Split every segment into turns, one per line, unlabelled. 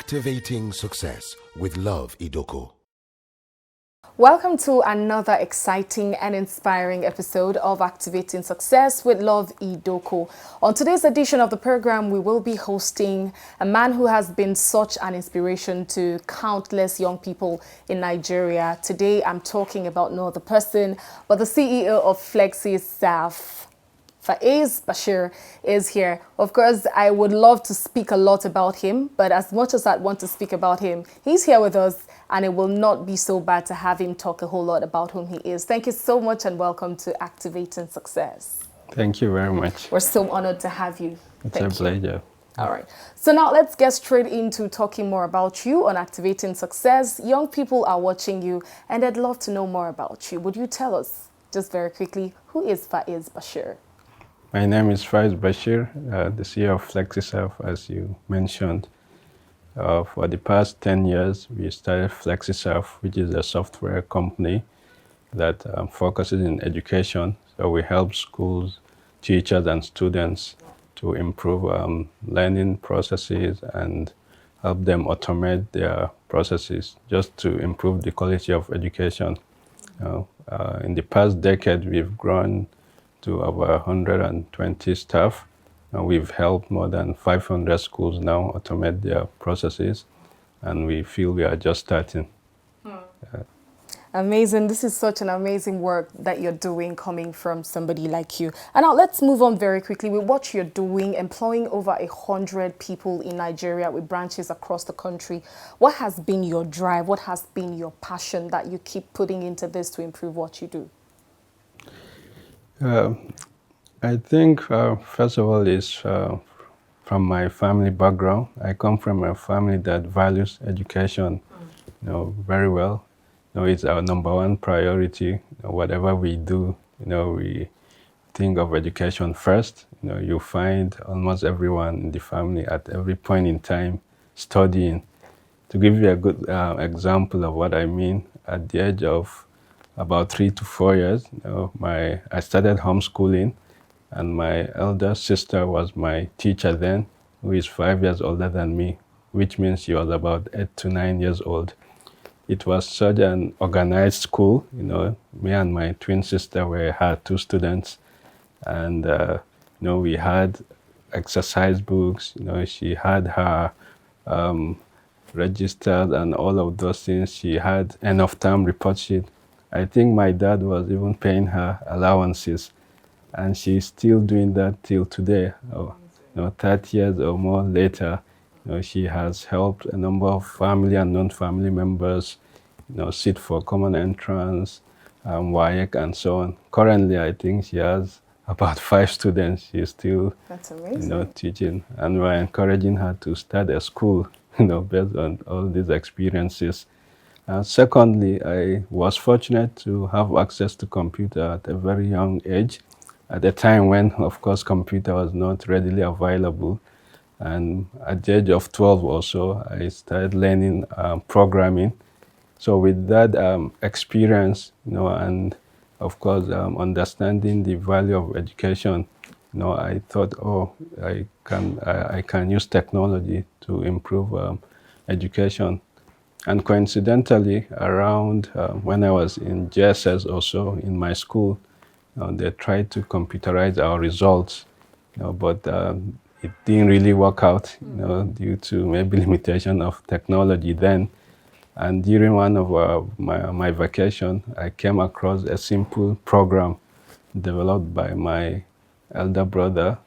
Activating Success with Love Idoko.
Welcome to another exciting and inspiring episode of Activating Success with Love Idoko. On today's edition of the program, we will be hosting a man who has been such an inspiration to countless young people in Nigeria. Today, I'm talking about no other person but the CEO of FlexiSAF. Faiz Bashir is here. Of course, I would love to speak a lot about him, but as much as I want to speak about him, he's here with us, and it will not be so bad to have him talk a whole lot about whom he is. Thank you so much and welcome to Activating Success.
Thank you very much.
We're so honored to have you.
It's a pleasure.
All right. So now let's get straight into talking more about you on Activating Success. Young people are watching you, and they'd love to know more about you. Would you tell us, just very quickly, who is Faiz Bashir?
My name is Faiz Bashir, the CEO of FlexiSAF, as you mentioned. For the past 10 years, we started FlexiSAF, which is a software company that focuses in education. So we help schools, teachers, and students to improve learning processes and help them automate their processes just to improve the quality of education. In the past decade, we've grown to over 120 staff. We've helped more than 500 schools now automate their processes, and we feel we are just starting.
Amazing. This is such an amazing work that you're doing coming from somebody like you. And now let's move on very quickly with what you're doing, employing over 100 people in Nigeria with branches across the country. What has been your drive? What has been your passion that you keep putting into this to improve what you do?
I think, first of all, is from my family background. I come from a family that values education, very well. It's our number one priority. Whatever we do, we think of education first. You find almost everyone in the family at every point in time studying. To give you a good example of what I mean, at the age of about 3 to 4 years, I started homeschooling, and my elder sister was my teacher then, who is 5 years older than me, which means she was about 8 to 9 years old. It was such an organized school. Me and my twin sister were her two students, and we had exercise books. She had her registered and all of those things. She had enough time report sheet. I think my dad was even paying her allowances, and she's still doing that till today. 30 years or more later, she has helped a number of family and non-family members, sit for common entrance, WAEC, and so on. Currently, I think she has about 5 students. She's still,
That's amazing.
Teaching, and we're encouraging her to start a school, based on all these experiences. Secondly, I was fortunate to have access to computer at a very young age, at a time when, of course, computer was not readily available. And at the age of 12 or so, I started learning programming. So with that experience, and of course, understanding the value of education, I thought, I can use technology to improve education. And coincidentally, around when I was in JSS or so in my school, they tried to computerize our results, but it didn't really work out, due to maybe limitation of technology then. And during one of my vacation, I came across a simple program developed by my elder brother,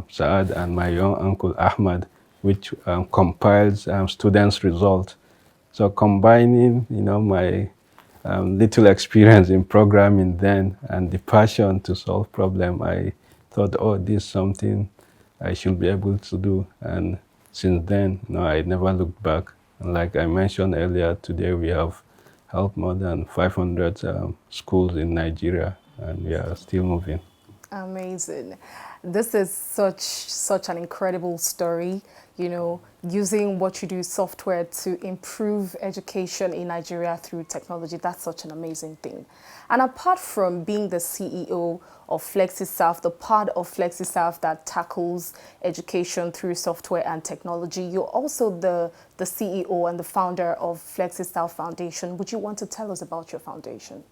Saad, and my young uncle, Ahmad, which compiles students' results. So combining, my little experience in programming then and the passion to solve problems, I thought, this is something I should be able to do. And since then, I never looked back. And like I mentioned earlier, today we have helped more than 500 schools in Nigeria, and we are still moving.
Amazing. This is such an incredible story, using what you do, software, to improve education in Nigeria through technology. That's such an amazing thing. And apart from being the CEO of FlexiSAF, the part of FlexiSAF that tackles education through software and technology, you're also the CEO and the founder of FlexiSAF Foundation. Would you want to tell us about your foundation?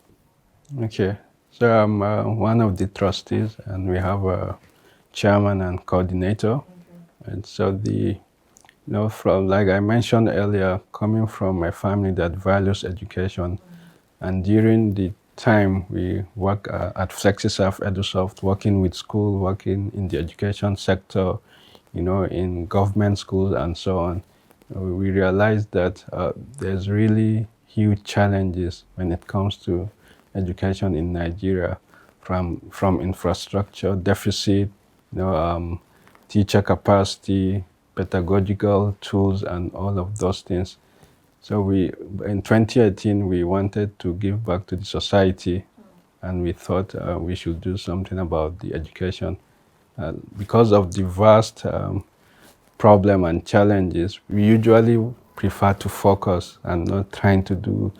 Okay. So I'm one of the trustees, and we have a chairman and coordinator. And so from, like I mentioned earlier, coming from a family that values education, and during the time we work at FlexiSAF EduSoft, working with school, working in the education sector, in government schools and so on, we realized that there's really huge challenges when it comes to education in Nigeria, from infrastructure deficit, teacher capacity, pedagogical tools, and all of those things. So in 2018, we wanted to give back to the society, and we thought we should do something about the education. Because of the vast problem and challenges, we usually prefer to focus and not trying to do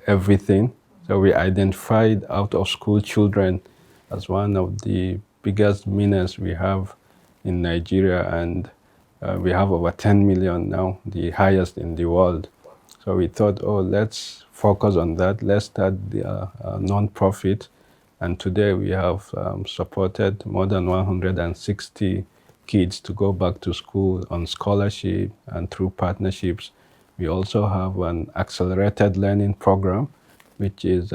everything. So we identified out-of-school children as one of the biggest menace we have in Nigeria, and we have over 10 million now, the highest in the world. So we thought, let's focus on that. Let's start the non-profit. And today we have supported more than 160 kids to go back to school on scholarship and through partnerships. We also have an accelerated learning program, which is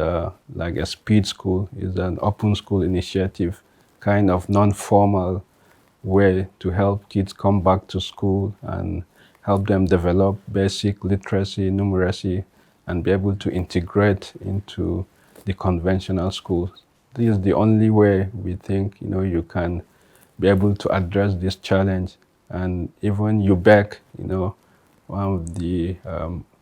like a speed school. It's an open school initiative, kind of non-formal way to help kids come back to school and help them develop basic literacy, numeracy, and be able to integrate into the conventional schools. This is the only way we think, you can be able to address this challenge. And even UBEC, one of the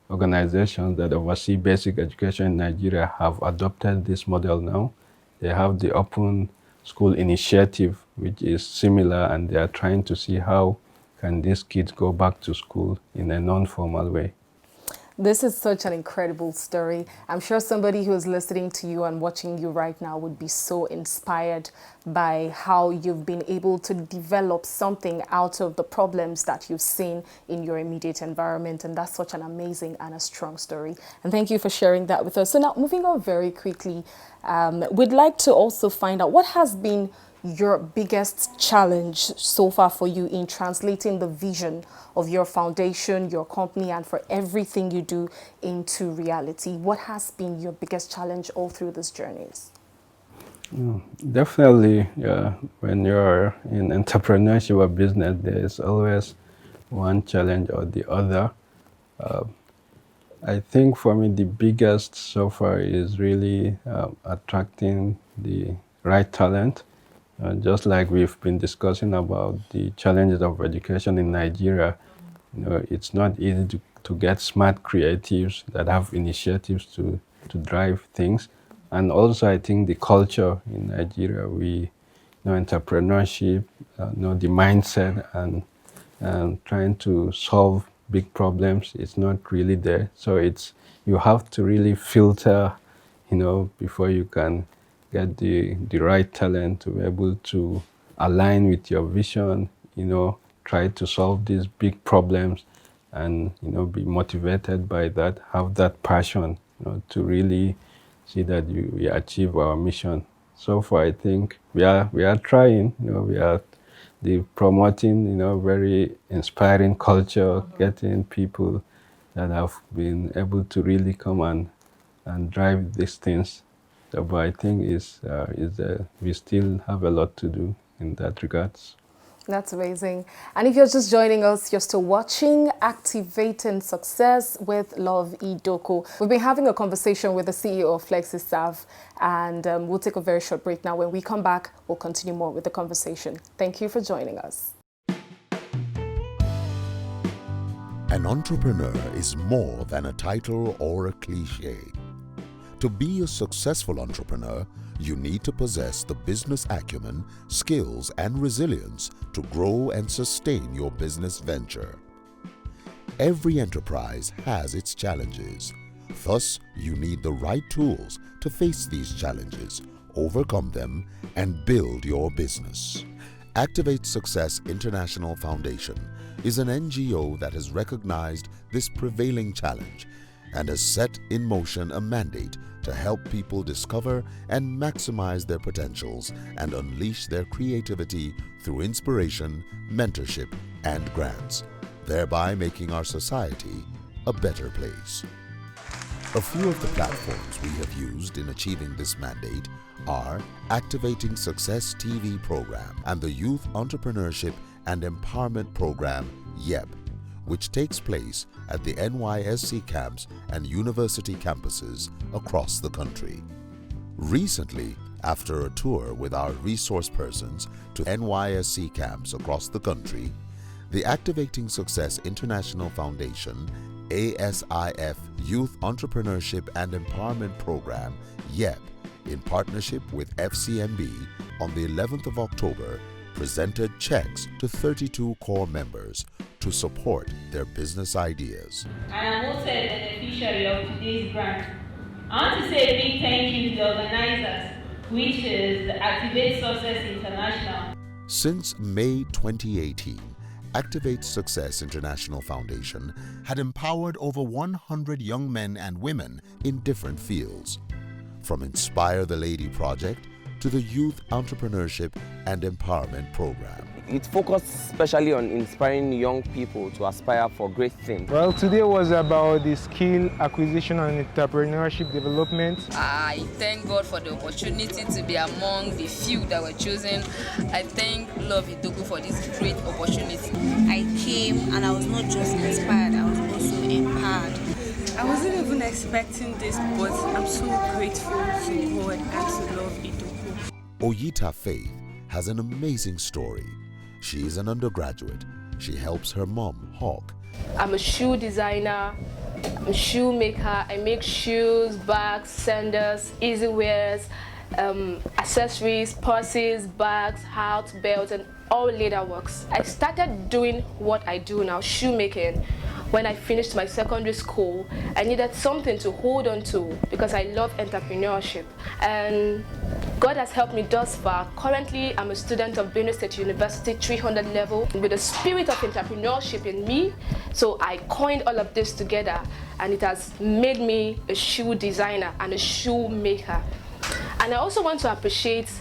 organizations that oversee basic education in Nigeria, have adopted this model now. They have the Open School Initiative, which is similar, and they are trying to see how can these kids go back to school in a non-formal way.
This is such an incredible story. I'm sure somebody who is listening to you and watching you right now would be so inspired by how you've been able to develop something out of the problems that you've seen in your immediate environment. And that's such an amazing and a strong story. And thank you for sharing that with us. So now, moving on very quickly, we'd like to also find out what has been your biggest challenge so far for you in translating the vision of your foundation, your company, and for everything you do into reality. What has been your biggest challenge all through these journeys?
Definitely, when you're in entrepreneurship or business, there is always one challenge or the other. I think for me, the biggest so far is really attracting the right talent. Just like we've been discussing about the challenges of education in Nigeria, it's not easy to get smart creatives that have initiatives to drive things. And also, I think the culture in Nigeria, we know entrepreneurship, the mindset and trying to solve big problems, it's not really there. So you have to really filter, before you can get the right talent to be able to align with your vision, try to solve these big problems and, be motivated by that, have that passion, to really see that we achieve our mission. So far, I think we are trying, we are promoting, very inspiring culture, getting people that have been able to really come and drive these things. But I think we still have a lot to do in that regards.
That's amazing. And if you're just joining us, you're still watching Activating Success with Love Idoko. We've been having a conversation with the CEO of FlexiSAF, and we'll take a very short break now. When we come back, we'll continue more with the conversation. Thank you for joining us.
An entrepreneur is more than a title or a cliche. To be a successful entrepreneur, you need to possess the business acumen, skills, and resilience to grow and sustain your business venture. Every enterprise has its challenges. Thus, you need the right tools to face these challenges, overcome them, and build your business. Activate Success International Foundation is an NGO that has recognized this prevailing challenge and has set in motion a mandate to help people discover and maximize their potentials and unleash their creativity through inspiration, mentorship, and grants, thereby making our society a better place. A few of the platforms we have used in achieving this mandate are Activating Success TV program and the Youth Entrepreneurship and Empowerment program YEP, which takes place at the NYSC camps and university campuses across the country. Recently, after a tour with our resource persons to NYSC camps across the country, the Activating Success International Foundation ASIF Youth Entrepreneurship and Empowerment Program YEP, in partnership with FCMB, on the 11th of October, presented checks to 32 core members to support their business ideas.
I am also a beneficiary of today's grant. I want to say a big thank you to the organizers, which is Activate Success International.
Since May 2018, Activate Success International Foundation had empowered over 100 young men and women in different fields, from Inspire the Lady Project to the Youth Entrepreneurship and Empowerment Program.
It focused especially on inspiring young people to aspire for great things.
Well, today was about the skill acquisition and entrepreneurship development.
I thank God for the opportunity to be among the few that were chosen. I thank Love Idoko for this great opportunity.
I came and I was not just inspired, I was also empowered.
I wasn't even expecting this, but I'm so grateful to God and to Love Idoko.
Oyita Faith has an amazing story. She is an undergraduate. She helps her mom hawk.
I'm a shoe designer, I'm a shoemaker. I make shoes, bags, sandals, easy wears, accessories, purses, bags, hats, belts, and all leather works. I started doing what I do now, shoemaking. When I finished my secondary school, I needed something to hold on to because I love entrepreneurship. And God has helped me thus far. Currently, I'm a student of Benue State University 300 level with the spirit of entrepreneurship in me. So I coined all of this together, and it has made me a shoe designer and a shoemaker. And I also want to appreciate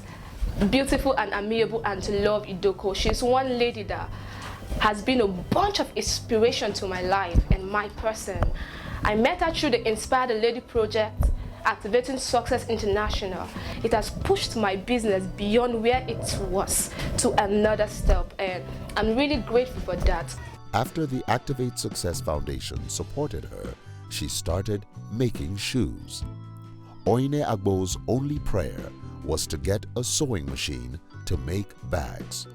beautiful and amiable Auntie Love Idoko. She's one lady that has been a bunch of inspiration to my life and my person. I met her through the Inspire the Lady project, Activating Success International. It has pushed my business beyond where it was to another step, and I'm really grateful for that.
After the Activate Success Foundation supported her, she started making shoes. Oine Agbo's only prayer was to get a sewing machine to make bags.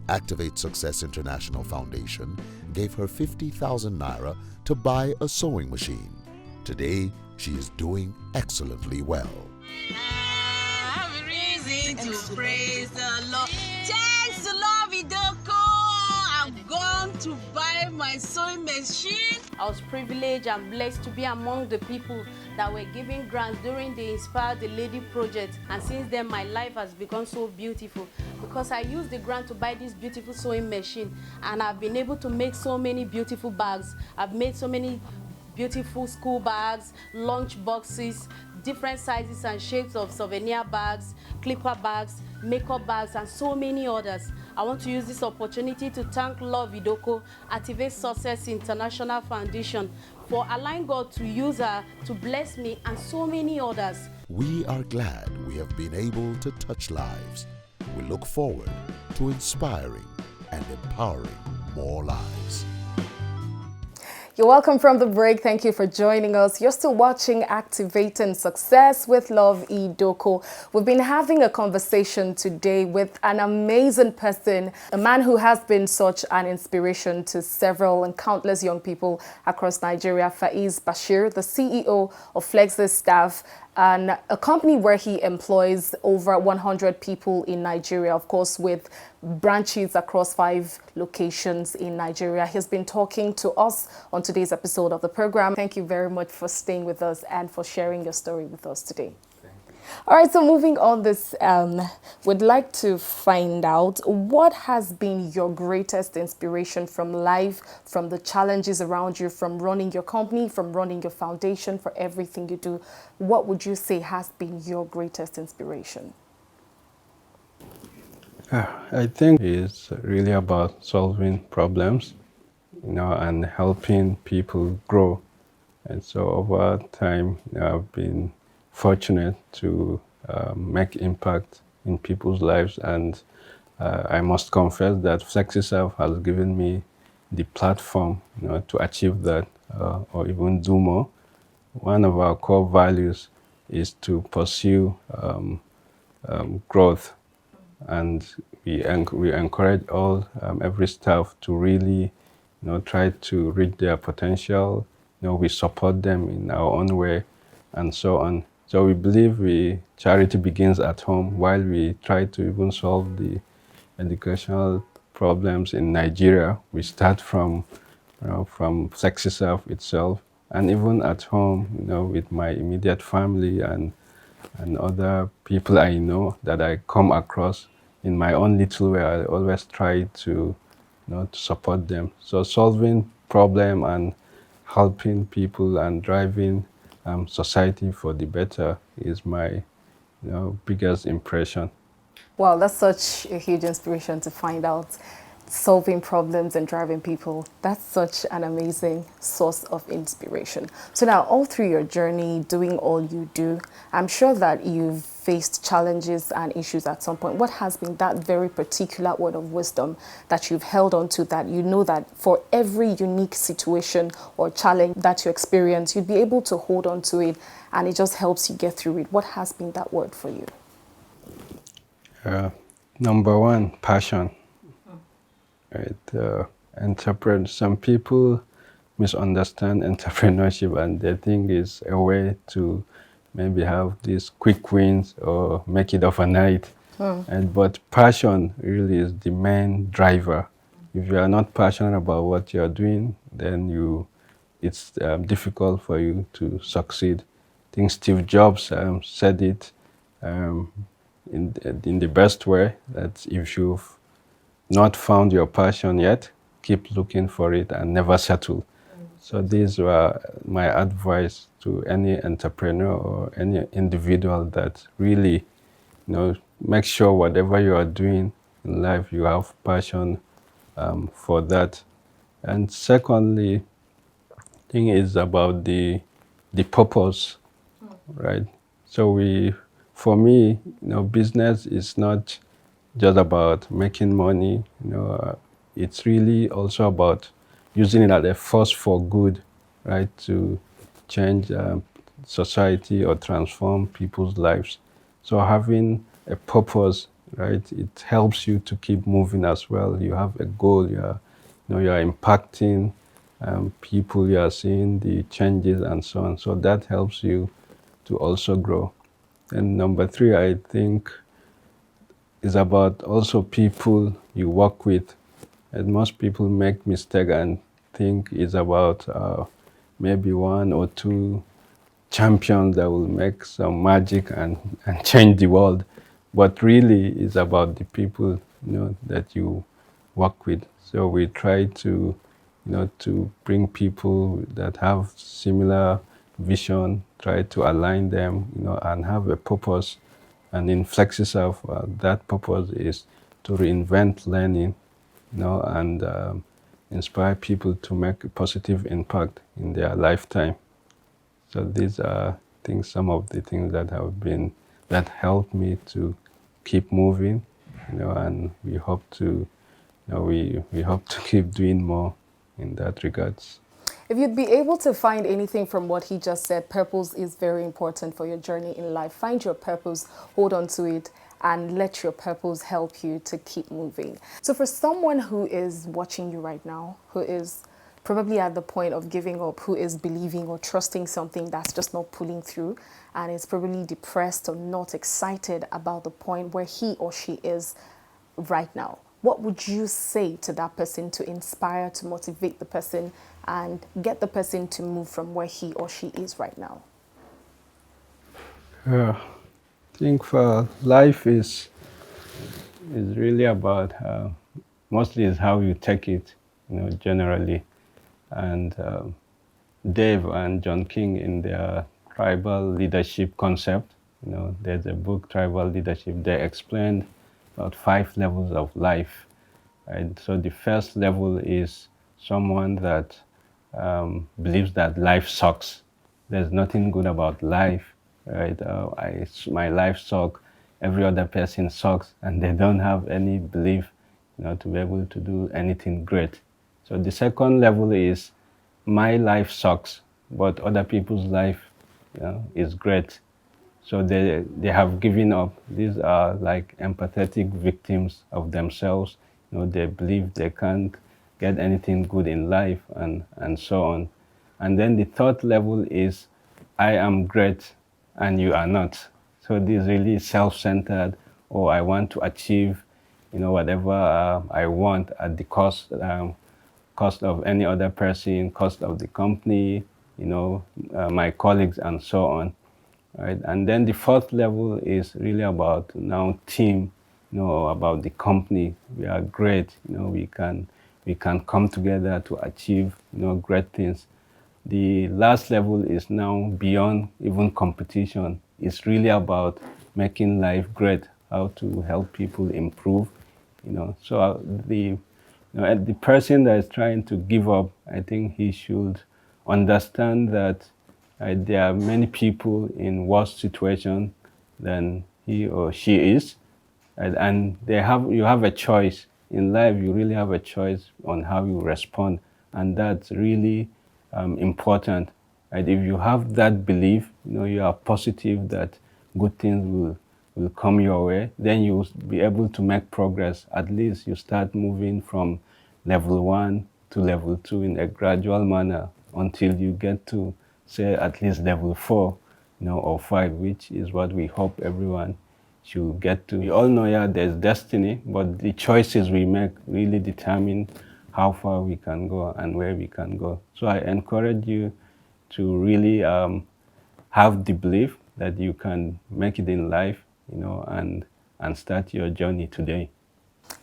Activate Success International Foundation gave her 50,000 naira to buy a sewing machine. Today, she is doing excellently well.
I have a reason to praise the Lord. Thanks to Love Idoko, I'm going to buy my sewing machine.
I was privileged and blessed to be among the people that were giving grants during the Inspire the Lady project, and since then my life has become so beautiful because I used the grant to buy this beautiful sewing machine, and I've been able to make so many beautiful bags. I've made so many beautiful school bags, lunch boxes, different sizes and shapes of souvenir bags, clipper bags, makeup bags, and so many others. I want to use this opportunity to thank Love Idoko, Activate Success International Foundation, for allowing God to use her to bless me and so many others.
We are glad we have been able to touch lives. We look forward to inspiring and empowering more lives.
You're welcome from the break. Thank you for joining us. You're still watching Activating Success with Love Idoko. We've been having a conversation today with an amazing person, a man who has been such an inspiration to several and countless young people across Nigeria, Faiz Bashir, the CEO of FlexiSAF, and a company where he employs over 100 people in Nigeria, of course, with branches across 5 locations in Nigeria. He's been talking to us on today's episode of the program. Thank you very much for staying with us and for sharing your story with us today. All right, so moving on this, would like to find out what has been your greatest inspiration from life, from the challenges around you, from running your company, from running your foundation, for everything you do. What would you say has been your greatest inspiration?
I think it's really about solving problems, and helping people grow. And so over time, I've been fortunate to make impact in people's lives, and I must confess that FlexiSAF has given me the platform, to achieve that, or even do more. One of our core values is to pursue growth, and we encourage every staff to really, try to reach their potential. We support them in our own way, and so on. So we believe charity begins at home, while we try to even solve the educational problems in Nigeria. We start from FlexiSAF itself, and even at home, with my immediate family and other people I know that I come across in my own little way. I always try to, to support them. So solving problem and helping people and driving society for the better is my biggest impression.
Wow, that's such a huge inspiration to find out. Solving problems and driving people. That's such an amazing source of inspiration. So now, all through your journey, doing all you do, I'm sure that you've faced challenges and issues at some point. What has been that very particular word of wisdom that you've held on to, that you know that for every unique situation or challenge that you experience, you'd be able to hold on to it and it just helps you get through it? What has been that word for you?
Number one, passion. Right, some people misunderstand entrepreneurship, and they think it's a way to maybe have these quick wins or make it overnight. But passion really is the main driver. If you are not passionate about what you are doing, then it's difficult for you to succeed. I think Steve Jobs said it in the best way, that if you've not found your passion yet, keep looking for it and never settle. So these were my advice to any entrepreneur or any individual, that really, make sure whatever you are doing in life, you have passion for that. And secondly, I think it's about the purpose, right? So for me, business is not just about making money. It's really also about using it as a force for good, right? To change society or transform people's lives. So having a purpose, right, it helps you to keep moving as well. You have a goal. You are impacting people. You are seeing the changes and so on. So that helps you to also grow. And number 3, I think, is about also people you work with. And most people make mistake and think it's about maybe 1 or 2 champions that will make some magic and change the world. But really, it's about the people that you work with. So we try to to bring people that have similar vision, try to align them, and have a purpose. And in FlexiSAF, that purpose is to reinvent learning, and inspire people to make a positive impact in their lifetime. So these are some of the things that helped me to keep moving, and we hope to, we hope to keep doing more in that regards.
If you'd be able to find anything from what he just said, purpose is very important for your journey in life. Find your purpose, hold on to it, and let your purpose help you to keep moving. So for someone who is watching you right now, who is probably at the point of giving up, who is believing or trusting something that's just not pulling through, and is probably depressed or not excited about the point where he or she is right now. What would you say to that person to inspire, to motivate the person and get the person to move from where he or she is right now?
I think for life is really about mostly is how you take it, generally. And Dave and John King in their tribal leadership concept, there's a book, Tribal Leadership. They explained about 5 levels of life. Right? So the first level is someone that believes that life sucks. There's nothing good about life, right? My life sucks. Every other person sucks, and they don't have any belief, to be able to do anything great. So the second level is my life sucks, but other people's life, is great. So they have given up. These are like empathetic victims of themselves. They believe they can't get anything good in life and so on. And then the third level is I am great and you are not. So this is really self-centered, or I want to achieve, whatever I want at the cost of any other person, cost of the company, my colleagues and so on. Right? And then the fourth level is really about now team, about the company. We are great, we can come together to achieve, great things. The last level is now beyond even competition. It's really about making life great, how to help people improve, So the person that is trying to give up, I think he should understand that there are many people in worse situation than he or she is, and you have a choice in life. You really have a choice on how you respond, and that's really important. If you have that belief, you are positive that good things will come your way, then you will be able to make progress. At least you start moving from level 1 to level 2 in a gradual manner until you get to, say, at least level 4, or 5, which is what we hope everyone should get to. We all know, there's destiny, but the choices we make really determine how far we can go and where we can go. So I encourage you to really have the belief that you can make it in life, and start your journey today.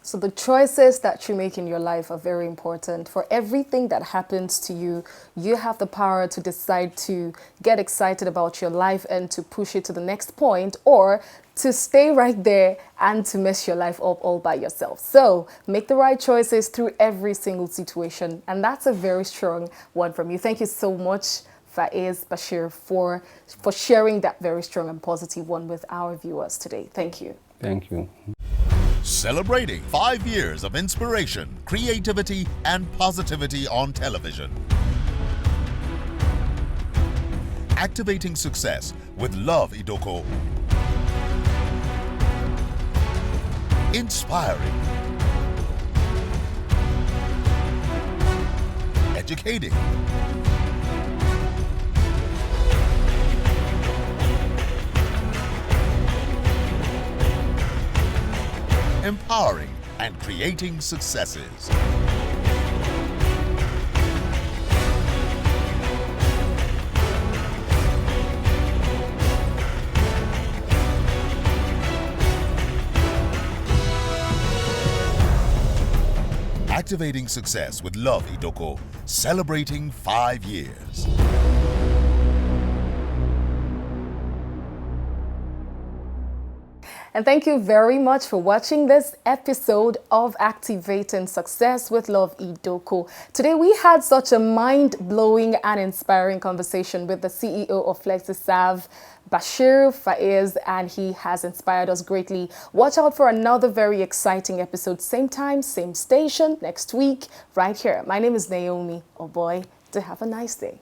So the choices that you make in your life are very important. For everything that happens to you, you have the power to decide to get excited about your life and to push it to the next point, or to stay right there and to mess your life up all by yourself. So make the right choices through every single situation. And that's a very strong one from you. Thank you so much, Faiz Bashir, for sharing that very strong and positive one with our viewers today. Thank you.
Thank you.
Celebrating 5 years of inspiration, creativity, and positivity on television. Activating success with Love Idoko. Inspiring. Educating. Empowering and creating successes. Activating success with Love Idoko, celebrating 5 years.
And thank you very much for watching this episode of Activating Success with Love Idoko. Today we had such a mind-blowing and inspiring conversation with the CEO of FlexiSAF, Bashir Faiz, and he has inspired us greatly. Watch out for another very exciting episode, same time, same station, next week, right here. My name is Naomi. Oh boy, to have a nice day.